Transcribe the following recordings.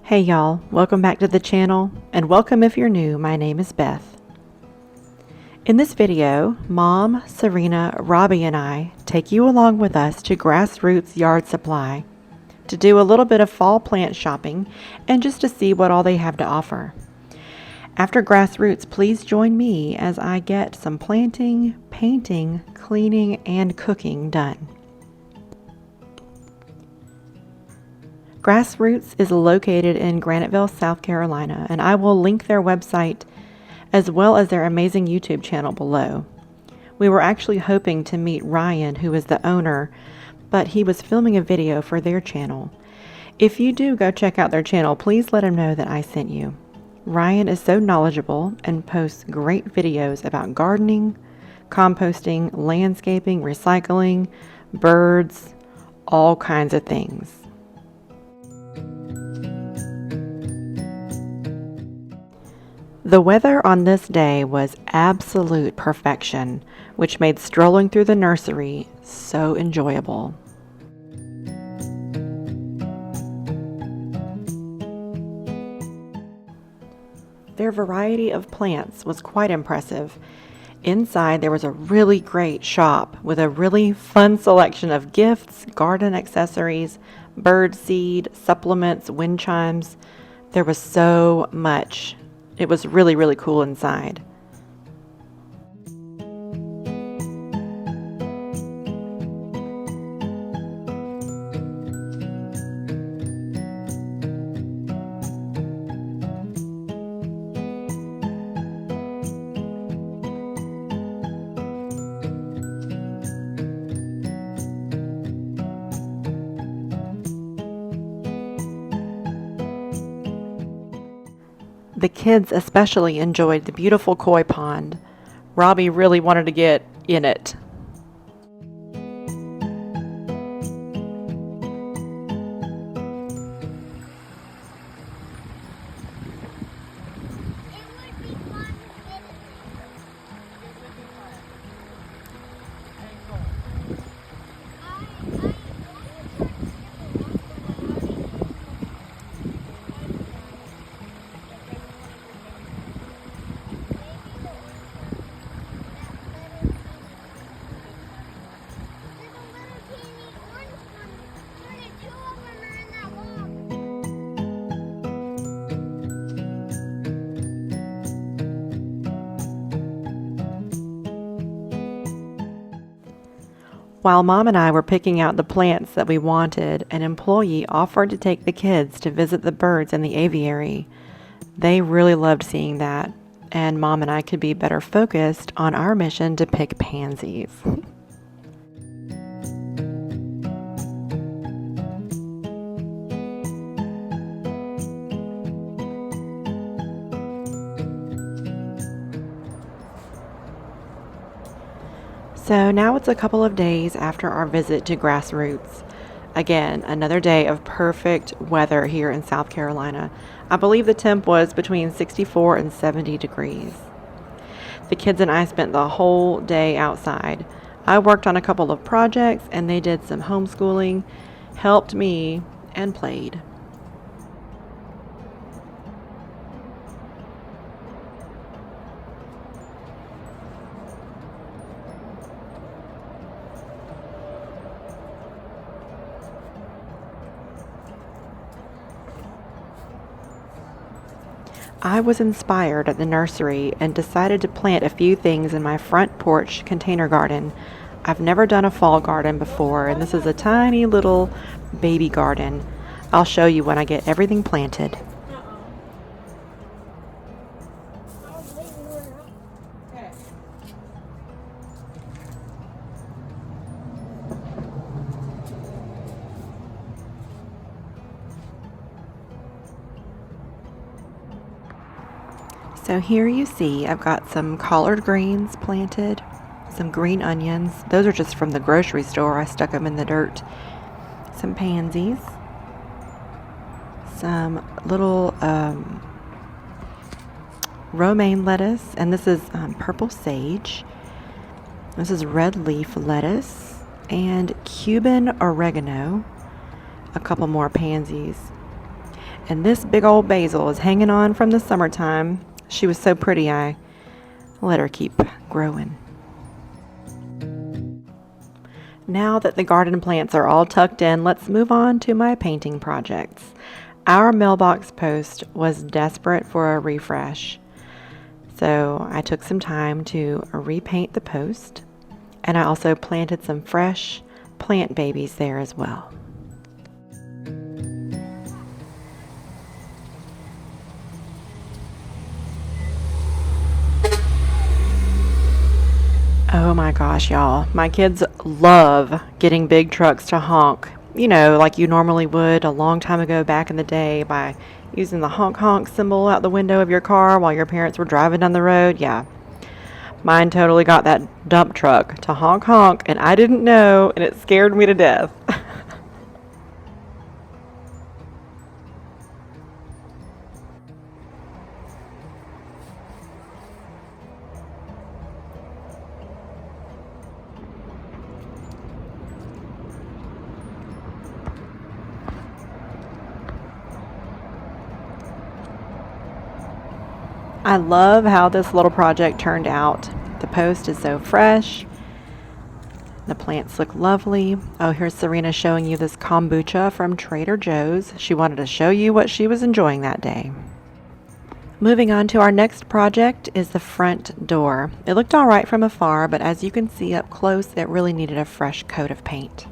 Hey y'all, welcome back to the channel, and welcome if you're new. My name is Beth. In this video, Mom, Serena, Robbie, and I take you along with us to GrassRoots Yard Supply to do a little bit of fall plant shopping and just to see what all they have to offer. After GrassRoots, please join me as I get some planting, painting, cleaning, and cooking done. GrassRoots is located in Graniteville, South Carolina, and I will link their website as well as their amazing YouTube channel below. We were actually hoping to meet Ryan, who is the owner, but he was filming a video for their channel. If you do go check out their channel, please let him know that I sent you. Ryan is so knowledgeable and posts great videos about gardening, composting, landscaping, recycling, birds, all kinds of things. The weather on this day was absolute perfection, which made strolling through the nursery so enjoyable. Their variety of plants was quite impressive. Inside there was a really great shop with a really fun selection of gifts, garden accessories, bird seed, supplements, wind chimes. There was so much. It was really, really cool inside. The kids especially enjoyed the beautiful koi pond. Robbie really wanted to get in it. While Mom and I were picking out the plants that we wanted, an employee offered to take the kids to visit the birds in the aviary. They really loved seeing that, and Mom and I could be better focused on our mission to pick pansies. So now it's a couple of days after our visit to GrassRoots. Again, another day of perfect weather here in South Carolina. I believe the temp was between 64 and 70 degrees. The kids and I spent the whole day outside. I worked on a couple of projects and they did some homeschooling, helped me, and played. I was inspired at the nursery and decided to plant a few things in my front porch container garden. I've never done a fall garden before, and this is a tiny little baby garden. I'll show you when I get everything planted. So here you see I've got some collard greens planted, some green onions. Those are just from the grocery store. I stuck them in the dirt. Some pansies, some little romaine lettuce, and this is purple sage. This is red leaf lettuce and Cuban oregano. A couple more pansies. And this big old basil is hanging on from the summertime. She was so pretty, I let her keep growing. Now that the garden plants are all tucked in, let's move on to my painting projects. Our mailbox post was desperate for a refresh, so I took some time to repaint the post, and I also planted some fresh plant babies there as well. Oh my gosh, y'all. My kids love getting big trucks to honk, like you normally would a long time ago back in the day by using the honk honk symbol out the window of your car while your parents were driving down the road. Yeah, mine totally got that dump truck to honk honk, and I didn't know, and it scared me to death. I love how this little project turned out. The post is so fresh. The plants look lovely. Oh, here's Serena showing you this kombucha from Trader Joe's. She wanted to show you what she was enjoying that day. Moving on to our next project is the front door. It looked all right from afar, but as you can see up close, it really needed a fresh coat of paint.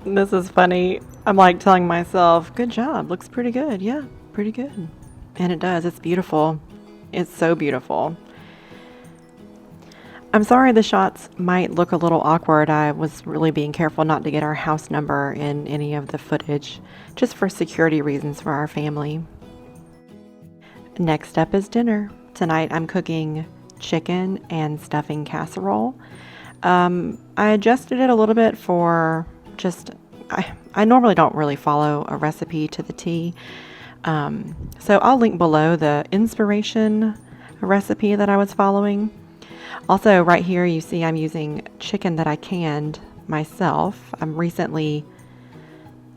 This is funny. I'm like telling myself, good job, looks pretty good. Yeah, pretty good. And it does. It's beautiful. It's so beautiful. I'm sorry the shots might look a little awkward. I was really being careful not to get our house number in any of the footage, just for security reasons for our family. Next up is dinner. Tonight I'm cooking chicken and stuffing casserole. I adjusted it a little bit for just, I normally don't really follow a recipe to the T. So I'll link below the inspiration recipe that I was following. Also, right here you see I'm using chicken that I canned myself. I'm recently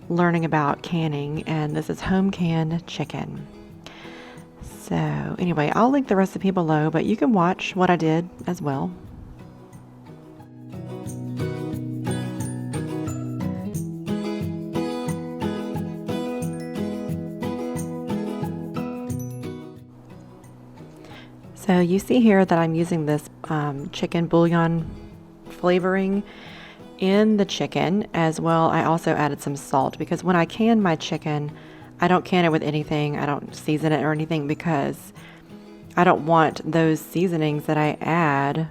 learning about canning, and this is home canned chicken. So anyway, I'll link the recipe below, but you can watch what I did as well. So you see here that I'm using this chicken bouillon flavoring in the chicken as well. I also added some salt because when I can my chicken, I don't can it with anything. I don't season it or anything because I don't want those seasonings that I add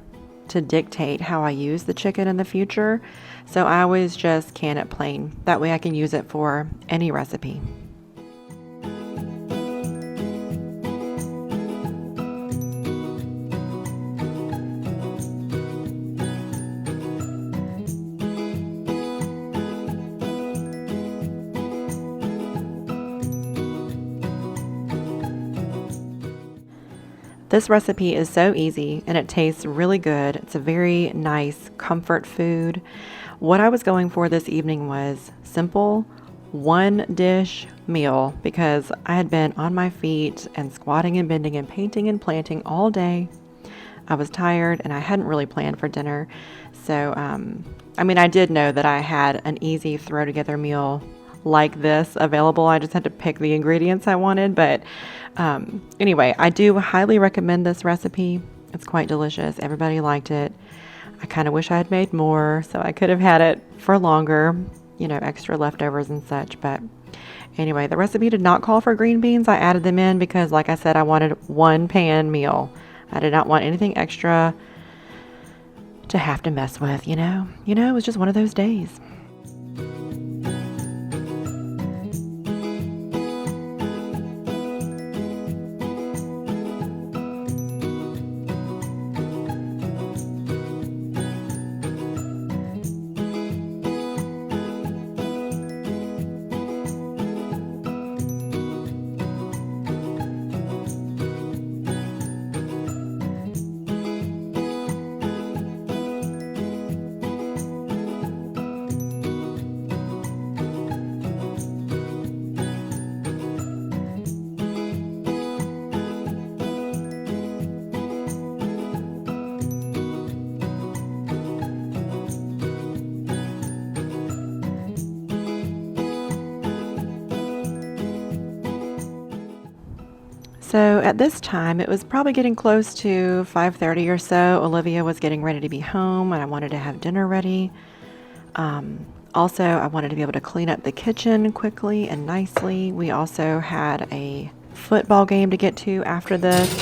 to dictate how I use the chicken in the future. So I always just can it plain. That way I can use it for any recipe. This recipe is so easy and it tastes really good. It's a very nice comfort food. What I was going for this evening was simple, one dish meal because I had been on my feet and squatting and bending and painting and planting all day. I was tired and I hadn't really planned for dinner. So, I did know that I had an easy throw together meal like this available. I just had to pick the ingredients I wanted. But anyway, I do highly recommend this recipe. It's quite delicious. Everybody liked it. I kind of wish I had made more so I could have had it for longer, extra leftovers and such. But anyway, the recipe did not call for green beans. I added them in because, like I said, I wanted one pan meal. I did not want anything extra to have to mess with, it was just one of those days. So at this time, it was probably getting close to 5:30 or so. Olivia was getting ready to be home and I wanted to have dinner ready. Also, I wanted to be able to clean up the kitchen quickly and nicely. We also had a football game to get to after this.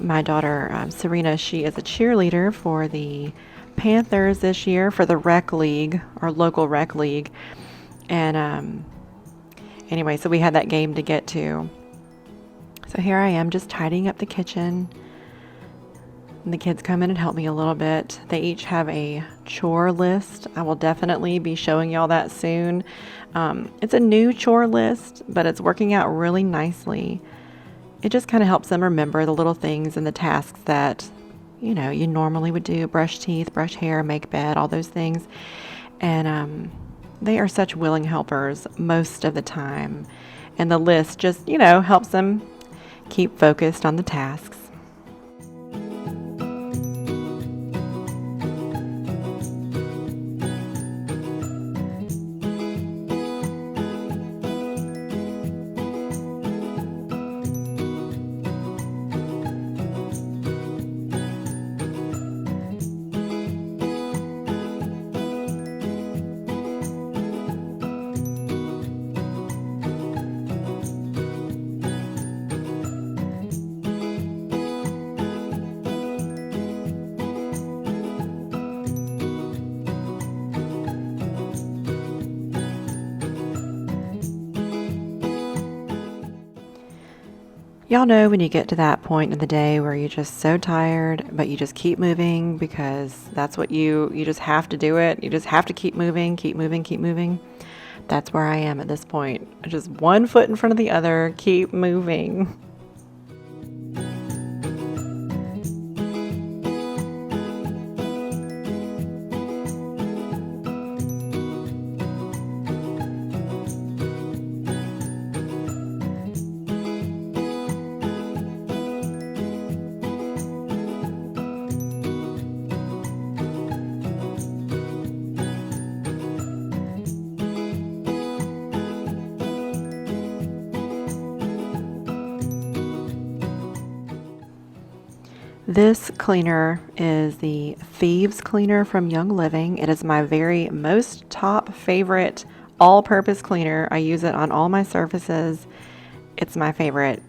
My daughter, Serena, she is a cheerleader for the Panthers this year for the rec league, our local rec league. And anyway, so we had that game to get to. So here I am just tidying up the kitchen. And the kids come in and help me a little bit. They each have a chore list. I will definitely be showing y'all that soon. It's a new chore list, but it's working out really nicely. It just kind of helps them remember the little things and the tasks that, you normally would do. Brush teeth, brush hair, make bed, all those things. And they are such willing helpers most of the time. And the list just, helps them keep focused on the tasks. Y'all know when you get to that point in the day where you're just so tired, but you just keep moving because that's what you just have to do it. You just have to keep moving, keep moving, keep moving. That's where I am at this point. Just one foot in front of the other, keep moving. This cleaner is the Thieves Cleaner from Young Living. It is my very most top favorite all-purpose cleaner. I use it on all my surfaces. It's my favorite.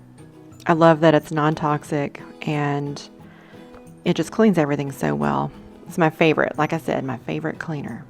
I love that it's non-toxic and it just cleans everything so well. It's my favorite. Like I said, my favorite cleaner.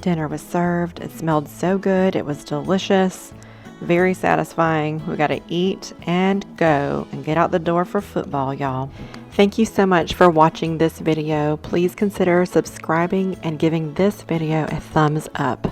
Dinner was served. It smelled so good. It was delicious, very satisfying. We got to eat and go and get out the door for football, y'all. Thank you so much for watching this video. Please consider subscribing and giving this video a thumbs up.